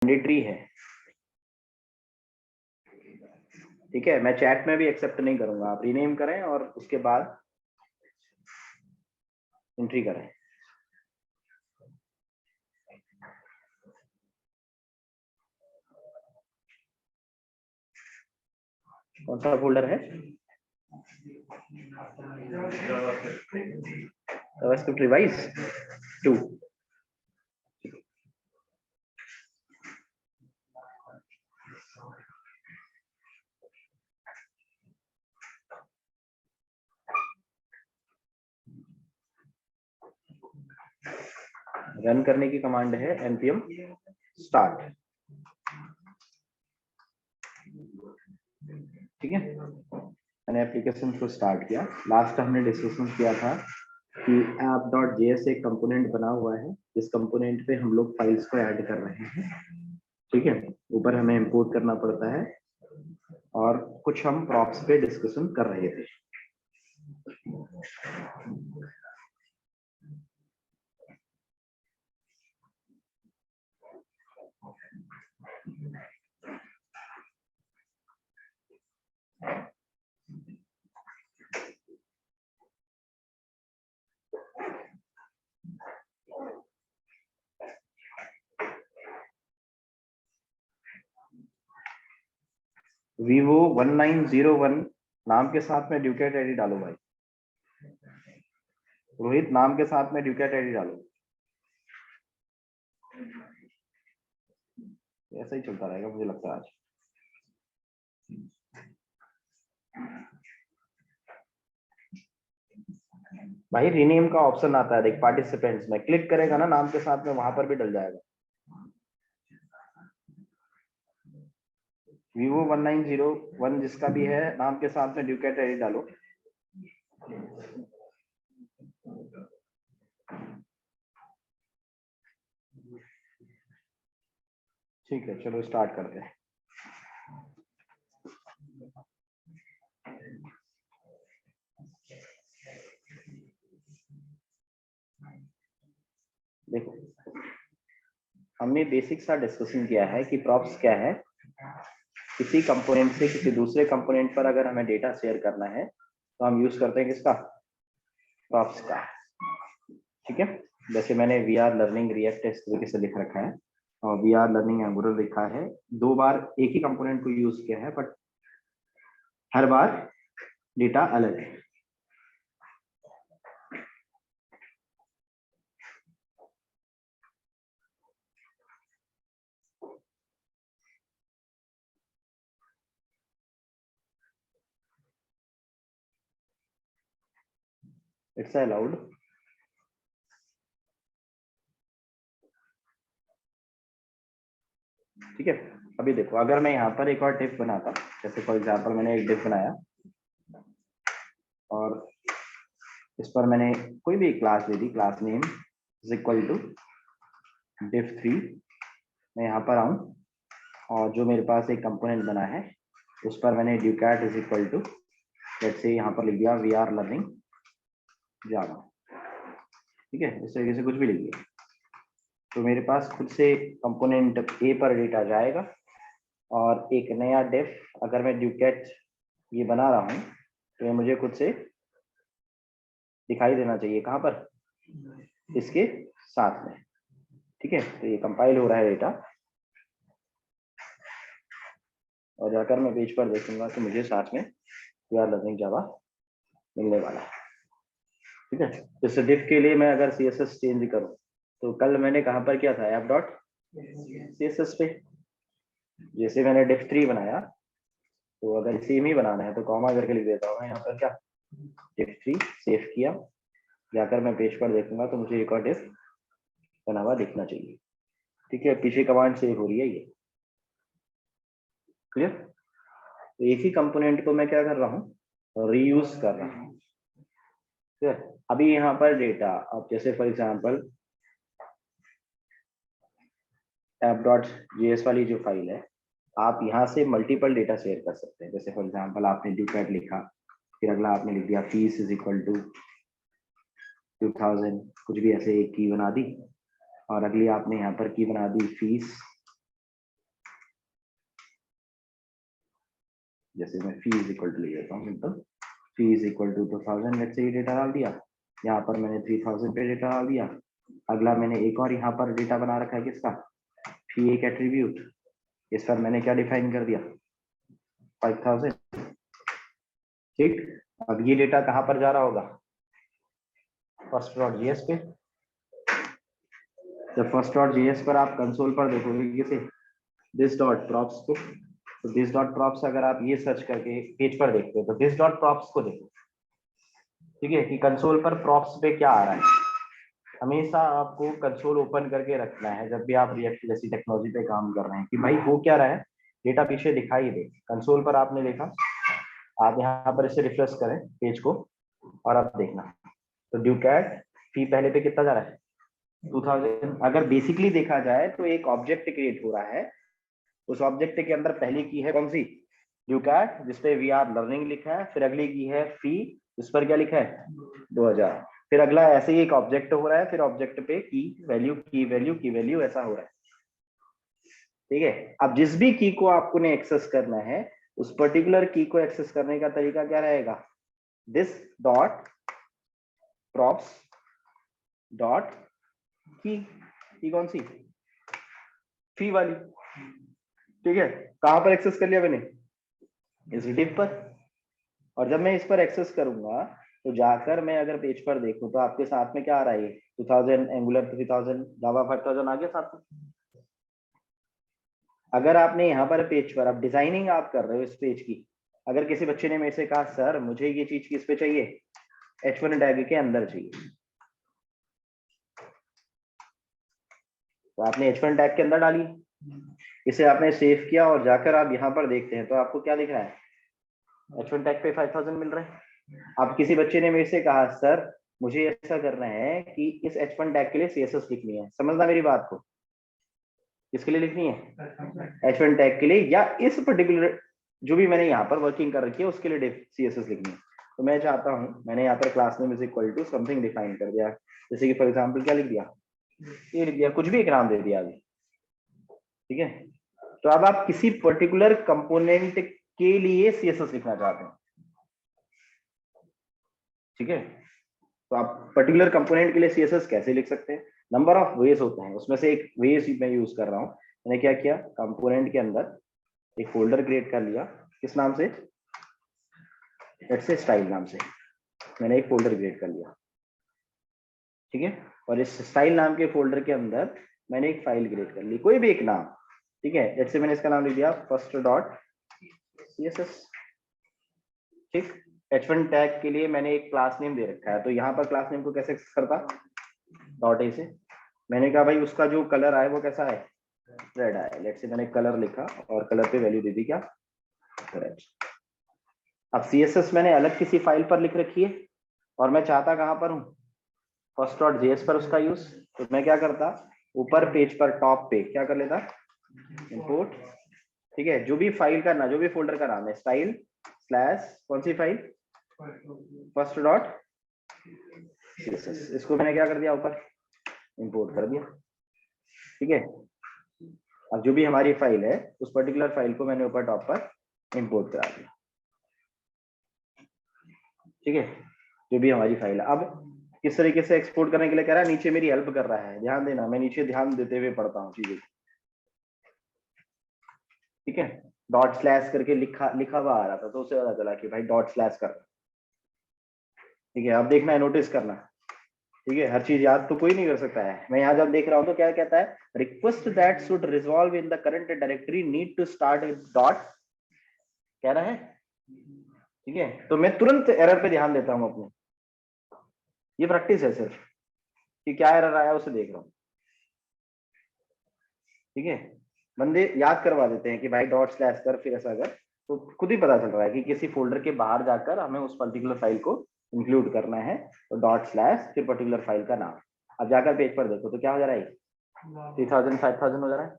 Mandatory है, ठीक है। मैं चैट में भी एक्सेप्ट नहीं करूंगा, आप रीनेम करें और उसके बाद एंट्री करें। कौन सा फोल्डर है? JavaScript revise 2। रन करने की कमांड है npm start, ठीक है। मैंने एप्लीकेशन को स्टार्ट किया। लास्ट हमने डिस्कशन किया था कि app.js एक कंपोनेंट बना हुआ है, इस कंपोनेंट पे हम लोग फाइल्स को ऐड कर रहे हैं, ठीक है। ऊपर हमें इंपोर्ट करना पड़ता है और कुछ हम प्रॉप्स पे डिस्कशन कर रहे थे। Vivo 1901 नाम के साथ में ड्यूकेट आईडी डालो भाई। रोहित नाम के साथ में ड्यूकेट आईडी डालो। ऐसा ही चलता रहेगा मुझे लगता है आज। भाई रीनेम का ऑप्शन आता है, देख पार्टिसिपेंट्स में क्लिक करेगा ना नाम के साथ में, वहां पर भी डल जाएगा। Vivo 1901 जिसका भी है नाम के साथ में ड्यूकेट आईडी डालो। ठीक है, चलो स्टार्ट करते हैं। देखो हमने बेसिक सा डिस्कशन किया है कि प्रॉप्स क्या है। किसी कंपोनेंट से किसी दूसरे कंपोनेंट पर अगर हमें डेटा शेयर करना है तो हम यूज करते हैं किसका? प्रॉप्स का, ठीक है। जैसे मैंने वी आर लर्निंग रिएक्ट इस तरीके से लिख रखा है और वी आर लर्निंग एंगुलर लिखा है। 2 बार एक ही कंपोनेंट को यूज किया है, बट हर बार डेटा अलग है। It's allowed. ठीक है, अभी देखो अगर मैं यहाँ पर एक और डिफ बनाता, जैसे फॉर एग्जांपल मैंने एक डिफ बनाया और इस पर मैंने कोई भी क्लास दे दी, class name is equal to diff3। मैं यहाँ पर आऊँ और जो मेरे पास एक कंपोनेंट बना है उस पर मैंने ducat is equal to let's say यहाँ पर लिख दिया वी आर लर्निंग जावा, ठीक है। इस तरीके से कुछ भी लिख दिया तो मेरे पास खुद से कंपोनेंट ए पर डेटा जाएगा और एक नया डिफ अगर मैं ड्यूकैट ये बना रहा हूँ तो ये मुझे खुद से दिखाई देना चाहिए। कहाँ पर? इसके साथ में, ठीक है। तो ये कंपाइल हो रहा है डेटा और जाकर मैं पेज पर देखूंगा तो मुझे साथ में वी आर लर्निंग जावा मिलने वाला है, ठीक है। जैसे डिफ के लिए मैं अगर CSS चेंज करूं तो कल मैंने कहाँ पर किया था? app.css पे। जैसे मैंने diff3 बनाया तो अगर सेम ही बनाना है तो कॉमा करके लिख देता हूँ मैं यहाँ पर, क्या diff3 सेव किया, जाकर मैं पेज पर देखूंगा तो मुझे एक और डिफ बना हुआ दिखना चाहिए, ठीक है। पीछे कमांड सेव हो रही है ये, क्लियर। तो एक ही कंपोनेंट को मैं क्या कर रहा हूँ? रीयूज कर रहा हूँ, ठीक है। अभी यहाँ पर डेटा अब जैसे फॉर एग्जांपल app.js वाली जो फाइल है, आप यहाँ से मल्टीपल डेटा शेयर कर सकते हैं। जैसे फॉर एग्जांपल आपने ड्यूकैट लिखा, फिर अगला आपने लिख दिया फीस इज इक्वल टू 2000, कुछ भी ऐसे एक की बना दी और अगली आपने यहाँ पर की बना दी फीस जैसे मैं फी इज इक्वल टू ले लेता हूँ simple, fee is equal to 2000, let's say ये डेटा डाल दिया, यहाँ पर मैंने 3000 पे डेटा डाल दिया। अगला मैंने एक और यहाँ पर डेटा बना रखा है किसका, फी एक एट्रीब्यूट, इस पर मैंने क्या डिफाइन कर दिया 5000। ठीक, अब ये डेटा कहाँ पर जा रहा होगा, फर्स्ट डॉट जीएस पे। जब फर्स्ट डॉट जीएस पर आप कंसोल पर देखोगे किसे, दिस डॉट प्रॉप्स को, तो दिस डॉट प्रॉप्स अगर आप ये सर्च करके पेज पर देखते हो तो दिस डॉट प्रॉप्स को देखो, ठीक है, कि कंसोल पर प्रॉप्स पे क्या आ रहा है। हमेशा आपको कंसोल ओपन करके रखना है जब भी आप रिएक्ट जैसी टेक्नोलॉजी पे काम कर रहे हैं, कि भाई हो क्या रहा है, डेटा पीछे दिखाई दे। कंसोल पर आपने देखा, आप यहाँ पर इसे रिफ्रेश करें पेज को और आप देखना, तो ड्यू कैट फी पहले पे कितना जा रहा है 2000। अगर बेसिकली देखा जाए तो एक ऑब्जेक्ट क्रिएट हो रहा है, उस ऑब्जेक्ट के अंदर पहली की है कौन सी, ड्यू कैट, जिसपे वी आर लर्निंग लिखा है, फिर अगली की है फी, इस पर क्या लिखा है 2000, फिर अगला ऐसे ही एक ऑब्जेक्ट हो रहा है, फिर ऑब्जेक्ट पे की वैल्यू की वैल्यू की वैल्यू ऐसा हो रहा है। ठीक है, अब जिस भी की को आपको ने एक्सेस करना है, उस पर्टिकुलर की को एक्सेस करने का तरीका क्या रहेगा, दिस डॉट प्रॉप्स डॉट की कौन सी, फी वाली। ठीक है, कहां पर एक्सेस कर लिया मैंने, इस डिव पर। और जब मैं इस पर एक्सेस करूंगा तो जाकर मैं अगर पेज पर देखूं तो आपके साथ में क्या आ रहा है, 2000 एंगुलर 3000 जावा 5000 आ गया साथ में। अगर आपने यहाँ पर पेज पर अब डिजाइनिंग आप कर रहे हो इस पेज की, अगर किसी बच्चे ने मेरे से कहा सर मुझे ये चीज किस पे चाहिए, H1 टैग के अंदर चाहिए, तो आपने H1 टैग के अंदर डाली, इसे आपने सेव किया और जाकर आप यहाँ पर देखते हैं तो आपको क्या दिख रहा है, H1 टैग पे 5000 मिल रहा है। अब किसी बच्चे ने मेरे से कहा सर मुझे ऐसा करना है कि इस H1 टैग के लिए CSS लिखनी है, समझना मेरी बात को, किसके लिए लिखनी है H1 टैग के लिए, या इस पर्टिकुलर जो भी मैंने यहाँ पर वर्किंग कर रखी है उसके लिए CSS लिखनी है। तो मैं चाहता हूँ, मैंने यहाँ पर class name is equal to something define कर दिया, जैसे कि फॉर एग्जांपल क्या लिख दिया, ये लिख दिया, कुछ भी एक नाम दे दिया अभी। ठीक है, तो अब आप किसी पर्टिकुलर कंपोनेंट के लिए CSS लिखना चाहते हैं। ठीक है, तो आप पर्टिकुलर कंपोनेंट के लिए CSS कैसे लिख सकते हैं, नंबर ऑफ वेज होते हैं, उसमें से एक वेज मैं यूज कर रहा हूँ। मैंने क्या किया, कंपोनेंट के अंदर एक फोल्डर क्रिएट कर लिया, किस नाम से, लेट्स से स्टाइल नाम से मैंने एक फोल्डर क्रिएट कर लिया। ठीक है, और इस स्टाइल नाम के फोल्डर के अंदर मैंने एक फाइल क्रिएट कर ली, कोई भी एक नाम। ठीक है, लेट्स से मैंने इसका नाम लिख दिया फर्स्ट डॉट CSS। ठीक, H1 टैग के लिए मैंने एक क्लास नेम दे रखा है, तो यहाँ पर क्लास नेम को कैसे एक्सेस करता, डॉट ए से। मैंने कहा भाई उसका जो कलर आए वो कैसा है, रेड आए, लेट्स से मैंने कलर लिखा और कलर पे वैल्यू दे दी क्या, रेड। अब CSS मैंने अलग किसी फाइल पर लिख रखी है और मैं चाहता कहाँ पर हूँ, फर्स्ट डॉट JS पर उसका यूज, तो मैं क्या करता, ऊपर पेज पर टॉप पे क्या कर लेता, इंपोर्ट। ठीक है, जो भी फाइल का ना, जो भी फोल्डर का नाम है स्टाइल स्लैश कौन सी फाइल, फर्स्ट डॉट CSS, इसको मैंने क्या कर दिया, ऊपर इंपोर्ट कर दिया। ठीक है, अब जो भी हमारी फाइल है उस पर्टिकुलर फाइल को मैंने ऊपर टॉप पर इंपोर्ट करा दिया। ठीक है, जो भी हमारी फाइल है, अब किस तरीके से एक्सपोर्ट करने के लिए कह रहा है, नीचे मेरी हेल्प कर रहा है, ध्यान देना, मैं नीचे ध्यान देते हुए पढ़ता हूँ चीजें। ठीक है, डॉट स्लैश करके लिखा हुआ आ रहा था, तो उससे पता चला कि भाई डॉट स्लैश कर रहा है। ठीक है, अब देखना है, नोटिस करना। ठीक है, हर चीज याद तो कोई नहीं कर सकता है। मैं यहाँ जब देख रहा हूँ तो क्या कहता है, request that should resolve in the current directory need to start with dot, कह रहा है। ठीक है, तो मैं तुरंत एरर पे ध्यान देता हूँ अपने, ये प्रैक्टिस है सिर्फ, कि क्या एरर आया उसे देख रहा हूँ। ठीक है, बंदे याद करवा देते हैं कि भाई डॉट स्लैश कर फिर ऐसा कर, तो खुद ही पता चल रहा है कि किसी फोल्डर के बाहर जाकर हमें उस पर्टिकुलर फाइल को इंक्लूड करना है, तो डॉट स्लैश फिर पर्टिकुलर फाइल का नाम। अब जाकर पेज पर देखो तो क्या हो जा रहा है, 3000 5000 हो जा रहा है।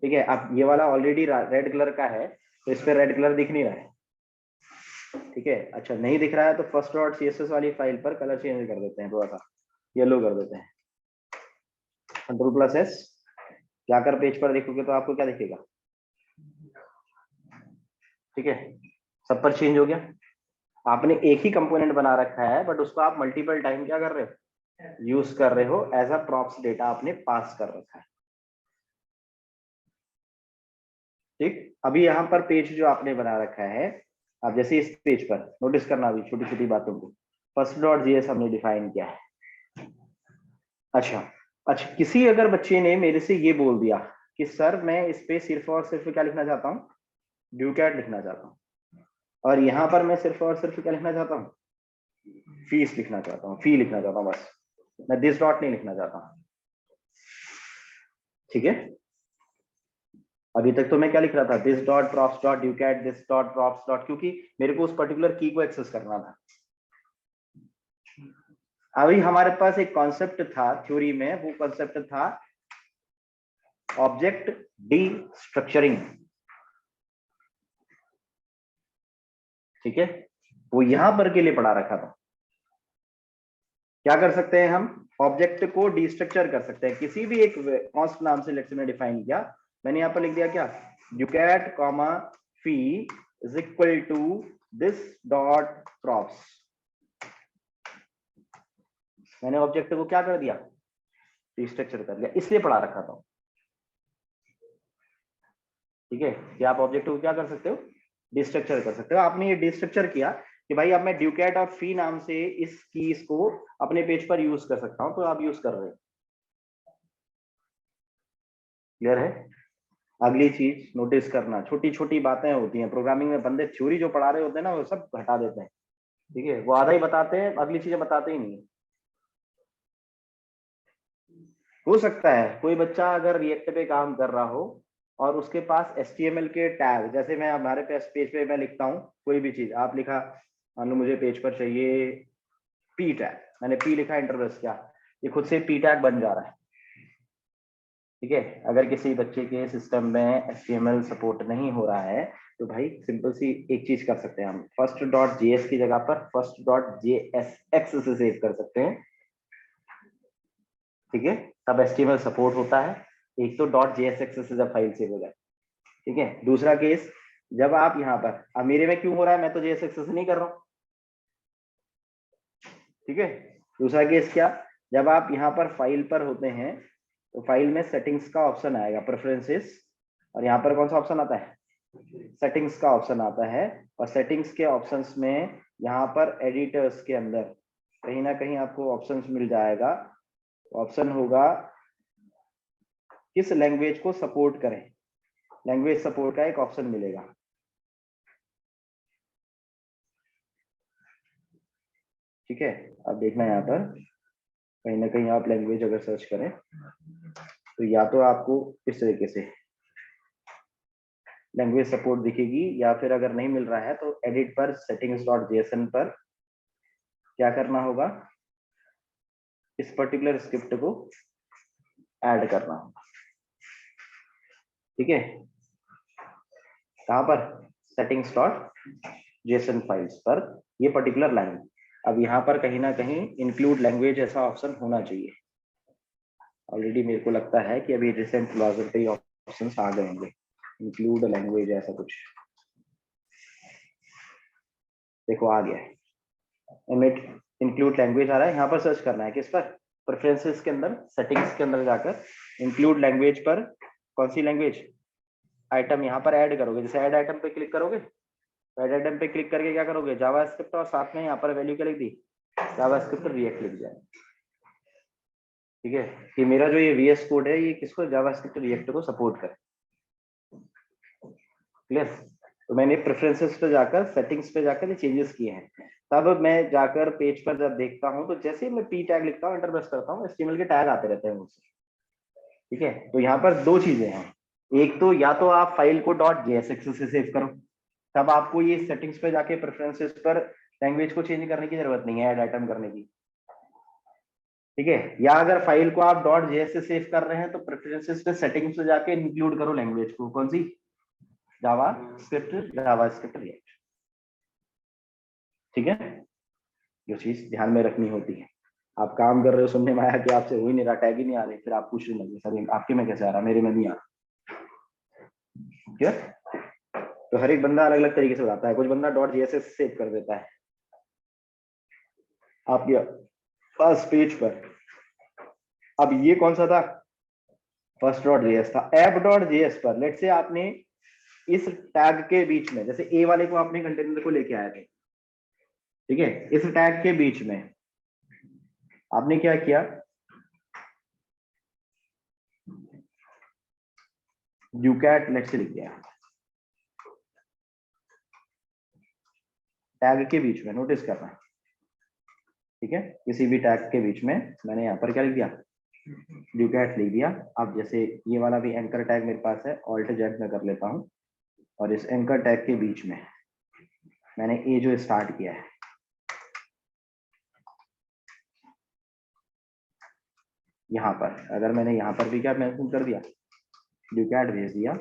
ठीक है, अब ये वाला ऑलरेडी रेड कलर का है तो इस पर रेड कलर दिख नहीं रहा है। ठीक है, अच्छा नहीं दिख रहा है तो फर्स्ट डॉट CSS वाली फाइल पर कलर चेंज कर देते हैं, थोड़ा सा येलो कर देते हैं, Ctrl+S, जाकर पेज पर देखोगे तो आपको क्या दिखेगा। ठीक है, सब पर चेंज हो गया। आपने एक ही कंपोनेंट बना रखा है बट उसको आप मल्टीपल टाइम क्या कर रहे हो, यूज कर रहे हो, एज अ प्रॉप्स डेटा आपने पास कर रखा है। ठीक, अभी यहाँ पर पेज जो आपने बना रखा है, अब जैसे इस पेज पर नोटिस करना अभी छोटी छोटी बातों को, फर्स्ट डॉट जीएस हमने डिफाइन किया है। अच्छा, अच्छा, किसी अगर बच्चे ने मेरे से ये बोल दिया कि सर मैं इस पे सिर्फ और सिर्फ क्या लिखना चाहता हूँ, ड्यूकैट लिखना चाहता हूँ, और यहाँ पर मैं सिर्फ और सिर्फ क्या लिखना चाहता हूँ, फीस लिखना चाहता हूँ, फी लिखना चाहता हूँ, बस मैं दिस डॉट नहीं लिखना चाहता हूँ। ठीक है, अभी तक तो मैं क्या लिख रहा था, this dot props dot ducat, this dot props dot, क्योंकि मेरे को उस पर्टिकुलर की को एक्सेस करना था। अभी हमारे पास एक कॉन्सेप्ट था थ्योरी में, वो कॉन्सेप्ट था ऑब्जेक्ट डी स्ट्रक्चरिंग। ठीक है, वो यहां पर के लिए पढ़ा रखा था। क्या कर सकते हैं हम, ऑब्जेक्ट को डिस्ट्रक्चर कर सकते हैं, किसी भी एक कॉन्स्ट नाम से लेक्चर में डिफाइन किया, मैंने यहां पर लिख दिया क्या, ducat comma phi is equal to this dot props. मैंने ऑब्जेक्ट को क्या कर दिया, डिस्ट्रक्चर कर दिया, इसलिए पढ़ा रखा था। ठीक है, कि आप ऑब्जेक्ट को क्या कर सकते हो, डिस्ट्रक्चर कर सकते हो। आपने ये डिस्ट्रक्चर किया कि भाई अब मैं ड्यूकैट और फी नाम से इस कीज को अपने पेज पर यूज कर सकता हूं, तो आप यूज कर रहे हो। क्लियर है। अगली चीज नोटिस करना, छोटी छोटी बातें होती हैं प्रोग्रामिंग में, बंदे थ्योरी जो पढ़ा रहे होते हैं ना वो सब हटा देते हैं। ठीक है, वो आधा ही बताते हैं, अगली चीजें बताते ही नहीं। हो सकता है कोई बच्चा अगर रिएक्ट पे काम कर रहा हो और उसके पास HTML के टैग, जैसे मैं हमारे पेज पे मैं लिखता हूँ कोई भी चीज, आप लिखा, मान लो मुझे पेज पर चाहिए पी टैग, मैंने पी लिखा, एंटर प्रेस किया, ये खुद से पी टैग बन जा रहा है। ठीक है, अगर किसी बच्चे के सिस्टम में HTML सपोर्ट नहीं हो रहा है तो भाई सिंपल सी एक चीज कर सकते हैं हम, फर्स्ट डॉट जेएस की जगह पर फर्स्ट डॉट जेएसएक्स से सेव कर सकते हैं। ठीक है, तब HTML सपोर्ट होता है, एक तो डॉट जेएसएक्स से जब फाइल सेव हो जाए। ठीक है, दूसरा केस, जब आप यहाँ पर, अब मेरे में क्यों हो रहा है, मैं तो जेएसएक्स से नहीं कर रहा हूँ। ठीक है, दूसरा केस क्या, जब आप यहाँ पर फाइल पर होते हैं तो फाइल में सेटिंग्स का ऑप्शन आएगा, प्रेफरेंसेस, और यहाँ पर कौन सा ऑप्शन आता है, सेटिंग्स का ऑप्शन आता है, और सेटिंग्स के ऑप्शंस में यहाँ पर एडिटर्स के अंदर कहीं ना कहीं आपको ऑप्शंस मिल जाएगा, ऑप्शन होगा किस लैंग्वेज को सपोर्ट करें, लैंग्वेज सपोर्ट का एक ऑप्शन मिलेगा। ठीक है, अब देखना यहाँ पर कहीं ना कहीं आप लैंग्वेज अगर सर्च करें तो या तो आपको इस तरीके से लैंग्वेज सपोर्ट दिखेगी, या फिर अगर नहीं मिल रहा है तो एडिट पर सेटिंग्स डॉट जेएसएन पर क्या करना होगा, इस पर्टिकुलर स्क्रिप्ट को ऐड करना होगा। ठीक है, कहां पर, सेटिंग्स डॉट जेएसएन फाइल्स पर ये पर्टिकुलर लाइन। अब यहाँ पर कहीं ना कहीं इंक्लूड लैंग्वेज ऐसा ऑप्शन होना चाहिए। ऑलरेडी मेरे को लगता है कि अभी रिसेंट ब्राउज़र पे ऑप्शन आ गए होंगे, इंक्लूड लैंग्वेज ऐसा कुछ, देखो आ गया है, इमिट इंक्लूड लैंग्वेज आ रहा है, यहाँ पर सर्च करना है किस पर, प्रेफरेंसेस के अंदर, सेटिंग्स के अंदर जाकर इंक्लूड लैंग्वेज पर, कौन सी लैंग्वेज, आइटम यहाँ पर ऐड करोगे, जैसे ऐड आइटम पे क्लिक करोगे, ऐड आइटम पे क्लिक करके क्या करोगे, जावास्क्रिप्ट, और साथ में यहाँ पर वैल्यू क्या लिख दी, जावास्क्रिप्ट रिएक्ट लिख जाए। ठीक है, कि मेरा जो ये VS कोड है ये किसको, जावास्क्रिप्ट रिएक्ट को सपोर्ट करे। क्लियर, तो मैंने प्रेफरेंसेस पे जाकर, सेटिंग्स पे जाकर ये चेंजेस किए हैं, तब मैं जाकर पेज पर जब देखता हूँ तो जैसे मैं पी टैग लिखता हूँ, एंटर प्रेस करता हूँ, HTML के टैग आते रहते हैं मुझसे। ठीक है, तो यहाँ पर दो चीजें हैं, एक तो या तो आप फाइल को डॉट जेएसएक्स से सेव करो, तब आपको ये सेटिंग्स पे जाके प्रेफरेंसेस पर लैंग्वेज को चेंज करने की जरूरत नहीं है, ऐड आइटम करने की। ठीक है, या अगर फाइल को आप डॉट जेएस से सेव कर रहे हैं तो प्रेफरेंसेस पे सेटिंग्स पे जाके इंक्लूड करो लैंग्वेज को, कौन सी, जावास्क्रिप्ट रिएक्ट। ठीक है, जो चीज ध्यान में रखनी होती है, आप काम कर रहे हो, सुनने में आया कि आपसे हो ही नहीं रहा, टैग ही नहीं आ रहे, फिर आप पूछ रहे सर आपके में कैसे आ रहा, मेरे में नहीं आ रहा। ठीक है, तो हर एक बंदा अलग अलग तरीके से बताता है। कुछ बंदा .jss सेव कर देता है आपके पास पेज पर। अब ये कौन सा था, फर्स्ट .js था। app.js पर लेट से आपने इस टैग के बीच में, जैसे ए वाले को आपने कंटेनर को लेके आए थे, ठीक है, इस टैग के बीच में आपने क्या किया, यूकैट लेट से लिख दिया टैग के बीच में, नोटिस करना, ठीक है, किसी भी टैग के बीच में मैंने यहाँ पर क्या लिख दिया, यूकैट लिख दिया। अब जैसे ये वाला भी एंकर टैग मेरे पास है, ऑल्ट जेड में कर लेता हूँ, और इस एंकर टैग के बीच में मैंने ए जो स्टार्ट किया है, यहाँ पर अगर मैंने यहाँ पर भी क्या मेंशन कर दिया, यूकैट भेज दिया,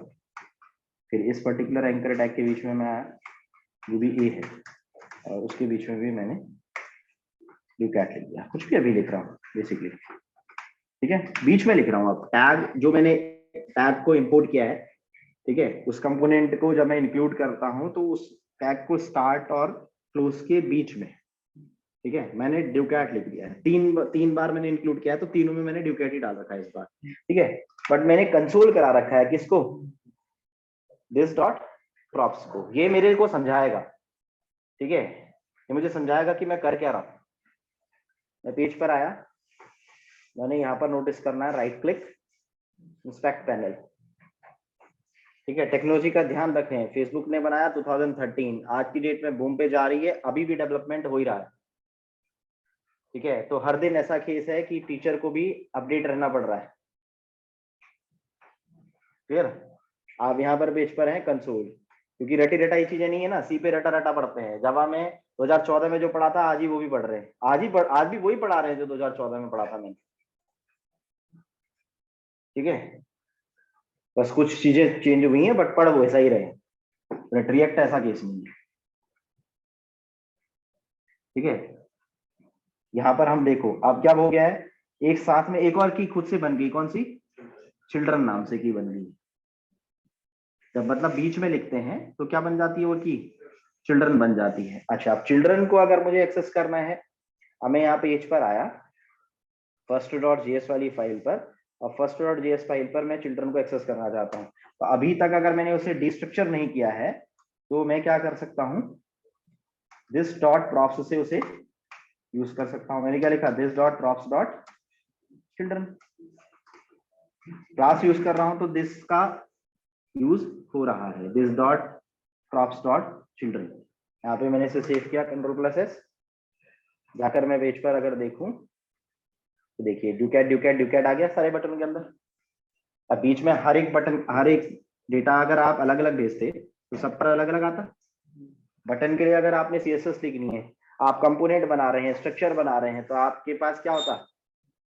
फिर इस पर्टिकुलर एंकर टैग के बीच में मैं आया, जो भी ए है, और उसके बीच में भी मैंने यूकैट लिख दिया। कुछ भी अभी लिख रहा हूँ बेसिकली, ठीक है, बीच में लिख रहा हूँ। अब टैग जो मैंने टैग को इंपोर्ट किया है, ठीक है, उस कंपोनेंट को जब मैं इंक्लूड करता हूं तो उस टैग को स्टार्ट और क्लोज के बीच में, ठीक है, मैंने ड्यूकैट लिख दिया है। तीन बार मैंने इंक्लूड किया है, तो तीनों में मैंने ड्यूकैट ही डाल रखा है इस बार, ठीक है। बट मैंने कंसोल करा रखा है किसको, दिस डॉट प्रॉप्स को। ये मेरे को समझाएगा, ठीक है, ये मुझे समझाएगा कि मैं कर क्या रहा हूं। मैं पेज पर आया, मैंने यहाँ पर नोटिस करना है, राइट क्लिक, इंस्पेक्ट पैनल, ठीक है। टेक्नोलॉजी का ध्यान रखें, फेसबुक ने बनाया 2013, आज की डेट में बूम पे जा रही है, अभी भी डेवलपमेंट हो ही रहा है, ठीक है। तो हर दिन ऐसा केस है कि टीचर को भी अपडेट रहना पड़ रहा है, क्लियर। आप यहाँ पर पेज पर हैं कंसोल, क्योंकि रटी रटाई चीजें नहीं है ना, सी पे रटा रटा पढ़ते हैं। जावा में 2014 में जो पढ़ा था आज ही वो भी पढ़ रहे हैं, आज भी वही पढ़ा रहे हैं जो 2014 में पढ़ा था मैंने, ठीक है। बस कुछ चीजें चेंज हुई हैं, बट पढ़ वो ऐसा ही रहे, रिएक्ट ऐसा केस नहीं है, ठीक है। यहाँ पर हम देखो अब क्या हो गया है, एक साथ में एक और की खुद से बन गई, कौन सी, चिल्ड्रन नाम से की बन गई। जब मतलब बीच में लिखते हैं तो क्या बन जाती है वो की, चिल्ड्रन बन जाती है। अच्छा, अब चिल्ड्रन को अगर मुझे एक्सेस करना है, अब मैं यहाँ पेज पर आया फर्स्ट डॉट जेएस वाली फाइल पर, और फर्स्ट डॉट जेएस फाइल पर मैं चिल्ड्रन को एक्सेस करना चाहता हूँ। तो अभी तक अगर मैंने उसे डिस्ट्रक्चर नहीं किया है, तो मैं क्या कर सकता हूँ, दिस डॉट प्रॉप्स से उसे यूज कर सकता हूँ। मैंने क्या लिखा, this dot props dot children, class use कर रहा हूं तो दिस का यूज हो रहा है, this dot props dot children. यहाँ पे मैंने इसे सेव किया, Ctrl+S, जाकर मैं पेज पर अगर देखूं तो देखिए ड्यूकैट ड्यूकैट ड्यूकैट आ गया सारे बटन के अंदर। अब बीच में हर एक बटन, हर एक डेटा अगर आप अलग अलग भेजते तो सब पर अलग अलग आता। बटन के लिए अगर आपने CSS लिखनी है, आप कंपोनेंट बना रहे हैं, स्ट्रक्चर बना रहे हैं, तो आपके पास क्या होता,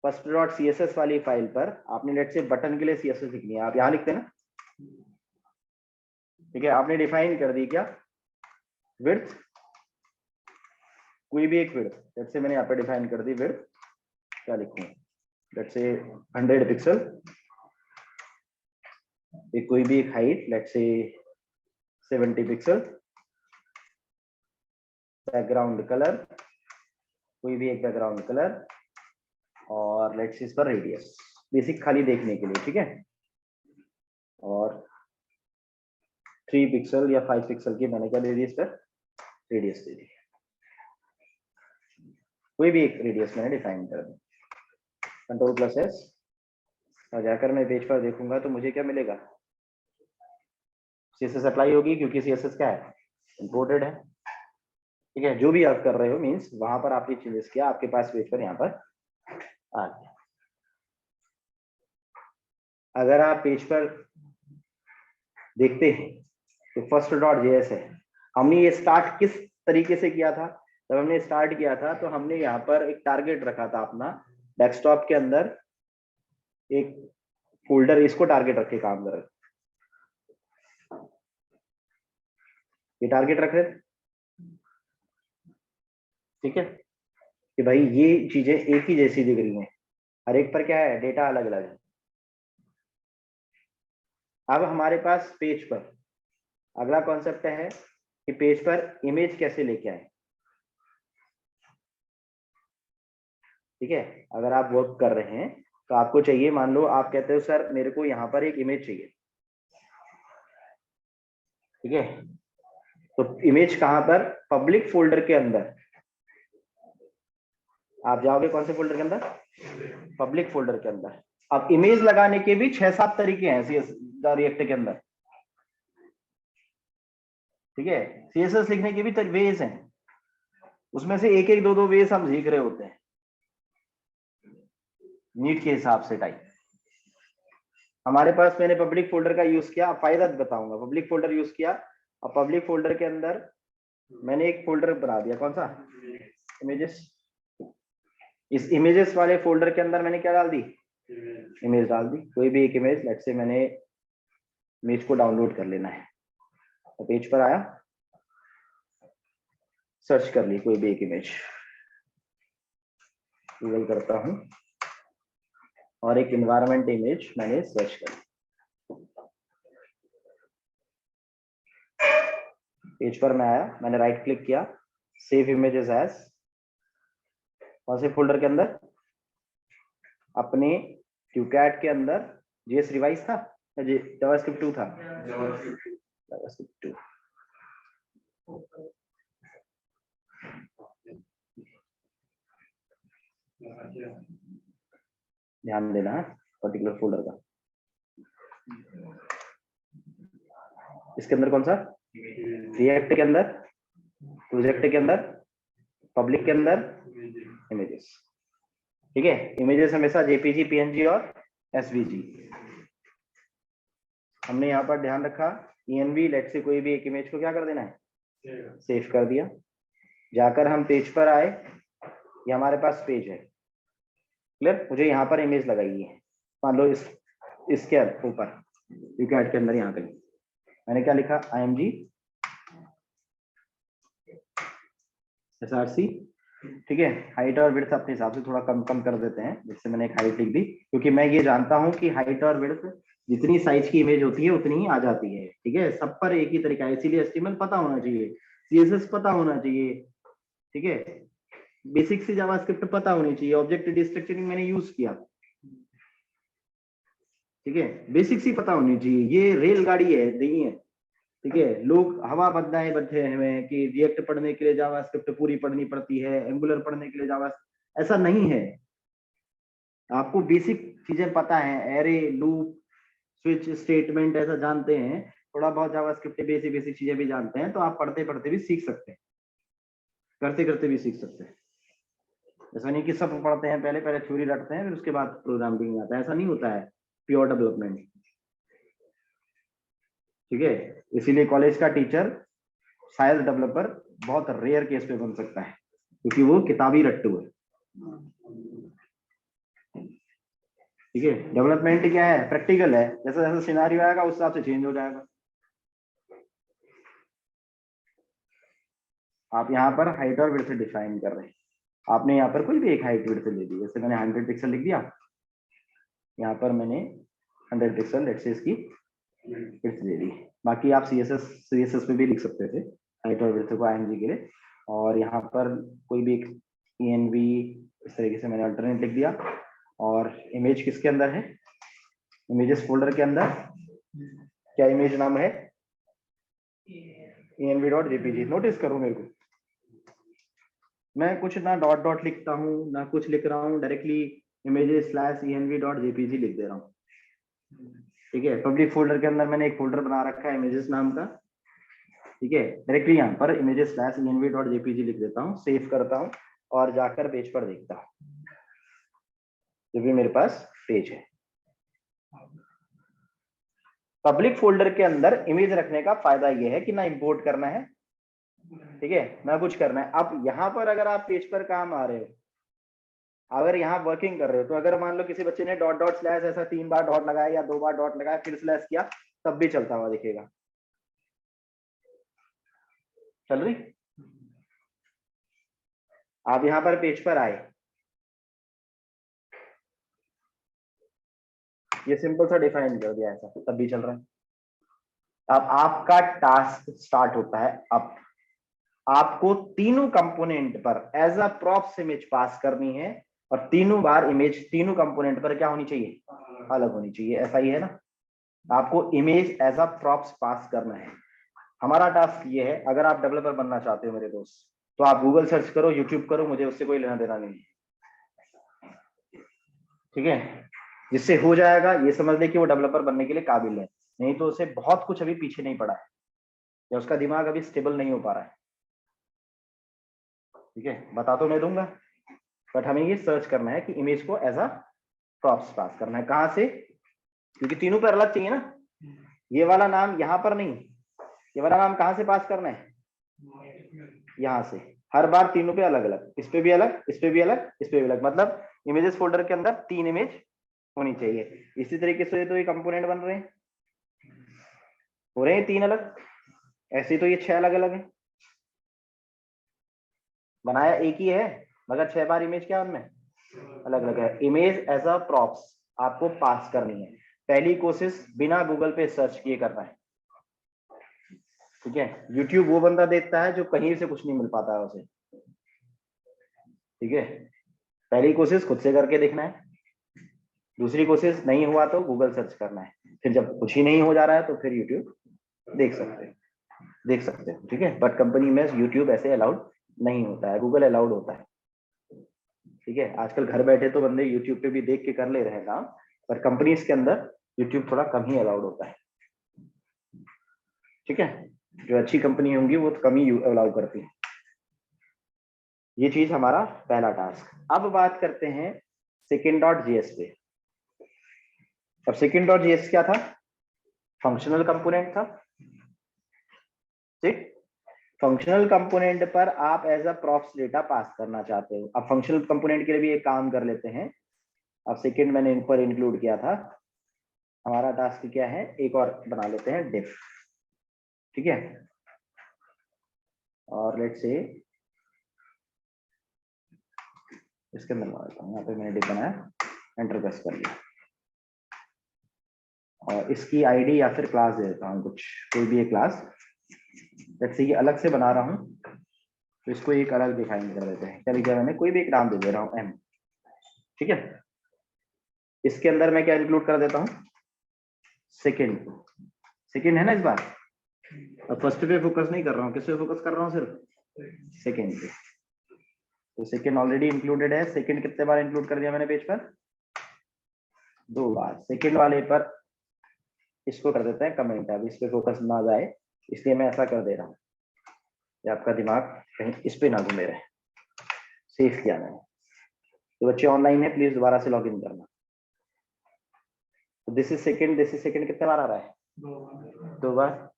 फर्स्ट डॉट CSS वाली फाइल पर आपने लेट से बटन के लिए CSS लिखनी है, आप यहाँ लिखते हैं ना, ठीक है। आपने डिफाइन कर दी क्या, विड्थ, कोई भी एक विड्थ, लेट से मैंने यहाँ पे डिफाइन कर दी विड्थ, क्या लिखूं, लेट से 100 पिक्सल, एक कोई भी एक हाइट, लेट से 70 पिक्सल, बैकग्राउंड कलर, कोई भी एक बैकग्राउंड कलर, और लेट्स इस पर रेडियस, बेसिक खाली देखने के लिए, ठीक है। और 3 पिक्सल या 5 पिक्सल की मैंने क्या दे दी, इस पर रेडियस दे दी, कोई भी एक रेडियस मैंने डिफाइन कर दी। Ctrl+S, और जाकर मैं पेज पर देखूंगा तो मुझे क्या मिलेगा, CSS अप्लाई होगी, क्योंकि CSS क्या है, इंपोर्टेड है, ठीक है। जो भी आप कर रहे हो मीन्स वहां पर आपने चेंजेस किया, आपके पास पेज पर यहाँ पर आ गया। अगर आप पेज पर देखते हैं तो फर्स्ट डॉट जेएस है, हमने ये स्टार्ट किस तरीके से किया था, जब हमने स्टार्ट किया था तो हमने यहाँ पर एक टारगेट रखा था अपना, डेस्कटॉप के अंदर एक फोल्डर, इसको टारगेट रखे काम कर, ये टारगेट रख रहे थे, ठीक है, कि भाई ये चीजें एक ही जैसी दिख रही हैं, हर एक पर क्या है, डेटा अलग अलग है। अब हमारे पास पेज पर अगला कॉन्सेप्ट है कि पेज पर इमेज कैसे लेके आए। ठीक है, अगर आप वर्क कर रहे हैं तो आपको चाहिए, मान लो आप कहते हो सर मेरे को यहाँ पर एक इमेज चाहिए। ठीक है, तो इमेज कहाँ पर, पब्लिक फोल्डर के अंदर आप जाओगे। कौन से फोल्डर के अंदर, पब्लिक फोल्डर के अंदर। अब इमेज लगाने के भी 6-7 तरीके हैं रिएक्ट के अंदर। ठीक है, सीएसएस लिखने के भी वेज हैं, उसमें से एक एक दो दो वेज हम सीख रहे होते हैं नीट के हिसाब से टाइप। हमारे पास मैंने पब्लिक फोल्डर का यूज किया, फायदा बताऊंगा। पब्लिक फोल्डर यूज किया, और पब्लिक फोल्डर के अंदर मैंने एक फोल्डर बना दिया, कौन सा, इमेजेस। इस इमेजेस वाले फोल्डर के अंदर मैंने क्या डाल दी, इमेज डाल दी। कोई भी एक इमेज, लेट्स से मैंने इमेज को डाउनलोड कर लेना है, तो पेज पर आया, सर्च कर ली कोई भी एक इमेज, गूगल करता हूं और एक एनवायरनमेंट इमेज मैंने सर्च कर ली। पेज पर मैं आया, मैंने राइट क्लिक किया, सेव इमेजेस एज, कौन से फोल्डर के अंदर, अपने क्यूकैट के अंदर। जेएस रिवाइज था, जावास्क्रिप्ट 2 था, जावास्क्रिप्ट 2। ध्यान देना है पर्टिकुलर फोल्डर का। इसके अंदर कौन सा, रिएक्ट के अंदर, प्रोजेक्ट के अंदर, पब्लिक के अंदर, इमेजेस। ठीक है, इमेजेस हमेशा जेपीजी, पीएनजी और एसवीजी। हमने यहाँ पर ध्यान रखा, ENV लेट से कोई भी एक इमेज को क्या कर देना है, सेव कर दिया। जाकर हम पेज पर आए, ये हमारे पास पेज है, क्लियर। मुझे यहाँ पर इमेज लगाई है, मान लो इसके ऊपर क्यूकैट के अंदर, यहाँ कहीं मैंने क्या लिखा, IMG SRC। ठीक है, हाइट और विड्थ अपने हिसाब से थोड़ा कम कम कर देते हैं, जिससे मैंने एक हाइट लिख दी, क्योंकि मैं ये जानता हूं कि हाइट और विड्थ जितनी साइज की इमेज होती है उतनी ही आ जाती है। ठीक है, सब पर एक ही तरीका है, इसीलिए HTML पता होना चाहिए, CSS पता होना चाहिए। ठीक है, बेसिक सी जावास्क्रिप्ट पता होनी चाहिए, ऑब्जेक्ट डिस्ट्रक्चरिंग मैंने यूज किया। ठीक है, बेसिक सी पता होनी चाहिए, ये रेलगाड़ी है नहीं है। ठीक है, लोग हवा बदलाए बैठे हैं कि रिएक्ट पढ़ने के लिए जावास्क्रिप्ट पूरी पढ़नी पड़ती है, एंगुलर पढ़ने के लिए जावा, ऐसा नहीं है। आपको बेसिक चीजें पता है, एरे, लूप, स्विच स्टेटमेंट ऐसा जानते हैं, थोड़ा बहुत जावास्क्रिप्ट बेसिक बेसिक चीजें भी जानते हैं, तो आप पढ़ते पढ़ते भी सीख सकते हैं, करते करते भी सीख सकते हैं। ऐसा नहीं कि सब पढ़ते हैं, पहले पहले थ्योरी रटते हैं, फिर उसके बाद प्रोग्रामिंग आता है, ऐसा नहीं होता है प्योर डेवलपमेंट। ठीक है, इसीलिए कॉलेज का टीचर शायद डेवलपर बहुत रेयर केस पे बन सकता है, क्योंकि वो किताबी रट्टू है। ठीक है, डेवलपमेंट क्या है, प्रैक्टिकल है, जैसा जैसा सिनेरियो आएगा उस हिसाब से चेंज हो जाएगा। आप यहाँ पर हाइट और विड्थ डिफाइन कर रहे हैं, आपने यहाँ पर कोई भी एक हाइट विड्थ ले ली, जैसे मैंने 100 पिक्सल लिख दिया, यहाँ पर मैंने 100 पिक्सल लेट्स से इसकी विड्थ ले ली। बाकी आप CSS में भी लिख सकते थे हाइट और विड्थ को IMG के लिए, और यहाँ पर कोई भी एक ENV इस तरीके से मैंने अल्टरनेट लिख दिया। और इमेज किसके अंदर है, इमेजेस फोल्डर के अंदर क्या इमेज नाम है, env.jpg। नोटिस करो मेरे को, मैं कुछ ना डॉट डॉट लिखता हूँ ना कुछ लिख रहा हूँ, डायरेक्टली images/env.jpg लिख दे रहा हूँ। ठीक है, पब्लिक फोल्डर के अंदर मैंने एक फोल्डर बना रखा है इमेजेस नाम का। ठीक है, डायरेक्टली यहाँ पर images/env.jpg लिख देता हूँ, सेव करता हूँ और जाकर पेज पर देखता हूँ, जो भी मेरे पास पेज है। पब्लिक फोल्डर के अंदर इमेज रखने का फायदा यह है कि ना इंपोर्ट करना है, ठीक है, ना कुछ करना है। अब यहाँ पर अगर आप पेज पर काम आ रहे हो, अगर यहाँ वर्किंग कर रहे हो, तो अगर मान लो किसी बच्चे ने डॉट डॉट स्लैश ऐसा 3 बार डॉट लगाया या 2 बार डॉट लगाया फिर स्लैश किया, तब भी चलता हुआ दिखेगा। चल रही, आप यहाँ पर पेज पर आए, ये सिंपल सा डिफाइन कर दिया ऐसा, तब भी चल रहा है। अब आपका टास्क स्टार्ट होता है। अब आपको तीनों कंपोनेंट पर एज अ प्रॉप्स इमेज पास करनी है, और तीनों बार इमेज तीनों कंपोनेंट पर क्या होनी चाहिए, अलग होनी चाहिए। ऐसा ही है ना, आपको इमेज एज अ प्रॉप्स पास करना है। हमारा टास्क ये है, अगर आप डेवलपर बनना चाहते हो मेरे दोस्त, तो आप गूगल सर्च करो, यूट्यूब करो, मुझे उससे कोई लेना देना नहीं है, ठीक है। जिससे हो जाएगा ये समझ ले कि वो डेवलपर बनने के लिए काबिल है, नहीं तो उसे बहुत कुछ अभी पीछे नहीं पड़ा है, या उसका दिमाग अभी स्टेबल नहीं हो पा रहा है, ठीक है। बता तो मैं दूंगा, बट हमें ये सर्च करना है कि इमेज को एज अ प्रॉप्स पास करना है। कहां से, क्योंकि तीनों पर अलग चाहिए ना, ये वाला नाम यहाँ पर नहीं, ये वाला नाम कहाँ से पास करना है, यहाँ से। हर बार तीनों पे अलग अलग, इस पे भी अलग, इस पे भी अलग, इस पे भी अलग, मतलब इमेजेस फोल्डर के अंदर 3 इमेज होनी चाहिए। इसी तरीके से तो ये कंपोनेंट बन रहे हैं, हो रहे हैं 3 अलग, ऐसे तो ये 6 अलग अलग है। बनाया एक ही है, मगर 6 बार इमेज क्या उनमें अलग अलग है। इमेज एज अ प्रॉप्स आपको पास करनी है। पहली कोशिश बिना गूगल पे सर्च किए करना है, ठीक है। यूट्यूब वो बंदा देखता है जो कहीं से कुछ नहीं मिल पाता है उसे, ठीक है। पहली कोशिश खुद से करके देखना है, दूसरी कोशिश नहीं हुआ तो गूगल सर्च करना है, फिर जब कुछ ही नहीं हो जा रहा है तो फिर यूट्यूब देख सकते हो, ठीक है। बट कंपनी में यूट्यूब ऐसे अलाउड नहीं होता है, गूगल अलाउड होता है, ठीक है। आजकल घर बैठे तो बंदे यूट्यूब पे भी देख के कर ले रहे हैं काम, पर कंपनीज के अंदर यूट्यूब थोड़ा कम ही अलाउड होता है, ठीक है। जो अच्छी कंपनी होंगी वो कम ही अलाउ करती है। ये चीज हमारा पहला टास्क। अब बात करते हैं second.js पे। अब second.js क्या था, फंक्शनल कंपोनेंट था, ठीक। फंक्शनल कंपोनेंट पर आप as a props data pass करना चाहते हो। अब फंक्शनल कंपोनेंट के लिए भी एक काम कर लेते हैं। अब सेकंड मैंने इन पर इंक्लूड किया था, हमारा टास्क क्या है, एक और बना लेते हैं डिफ, ठीक है। और लेट्स से इसके अंदर बना लेता हूँ, यहाँ पे मैंने डिफ बनाया, एंटर प्रेस कर लिया, और इसकी आईडी या फिर क्लास दे देता हूँ कुछ, कोई भी एक क्लास। लेट्स से ये अलग से बना रहा हूँ, तो इसको एक अलग डिफाइन कर देते हैं। क्या लिखा मैंने, कोई भी एक नाम दे दे रहा हूँ एम, ठीक है। इसके अंदर मैं क्या इंक्लूड कर देता हूँ, सेकंड। सेकंड है ना इस बार, अब फर्स्ट पे फोकस नहीं कर रहा हूँ, किस पे फोकस कर रहा हूँ, सिर्फ सेकंड पे। तो सेकंड ऑलरेडी इंक्लूडेड है। सेकंड कितने बार इंक्लूड कर दिया मैंने पेज पर, 2 बार। सेकंड वाले पर इसको कर देते हैं कमेंट, अब इस पे फोकस ना जाए इसलिए मैं ऐसा कर दे रहा हूँ, कि आपका दिमाग कहीं इस पे ना घूमे रहे। सेव किया मैंने। तो बच्चे ऑनलाइन है, प्लीज दोबारा से लॉग इन करना। तो दिस इज सेकंड कितने बार आ रहा है, 2 बार।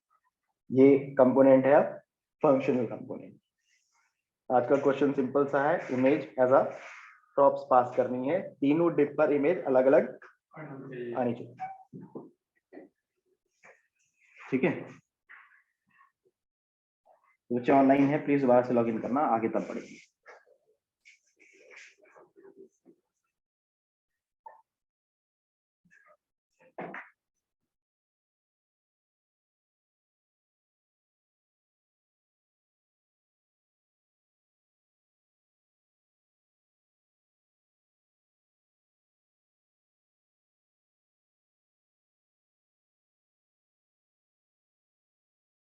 ये कंपोनेंट है अब फंक्शनल कंपोनेंट। आज का क्वेश्चन सिंपल सा है, इमेज एज अ प्रॉप्स पास करनी है, तीनों डिफ पर इमेज अलग अलग आनी चाहिए, ठीक है। बच्चे ऑनलाइन है, प्लीज दोबारा से लॉग इन करना, आगे तब पढ़ेंगे।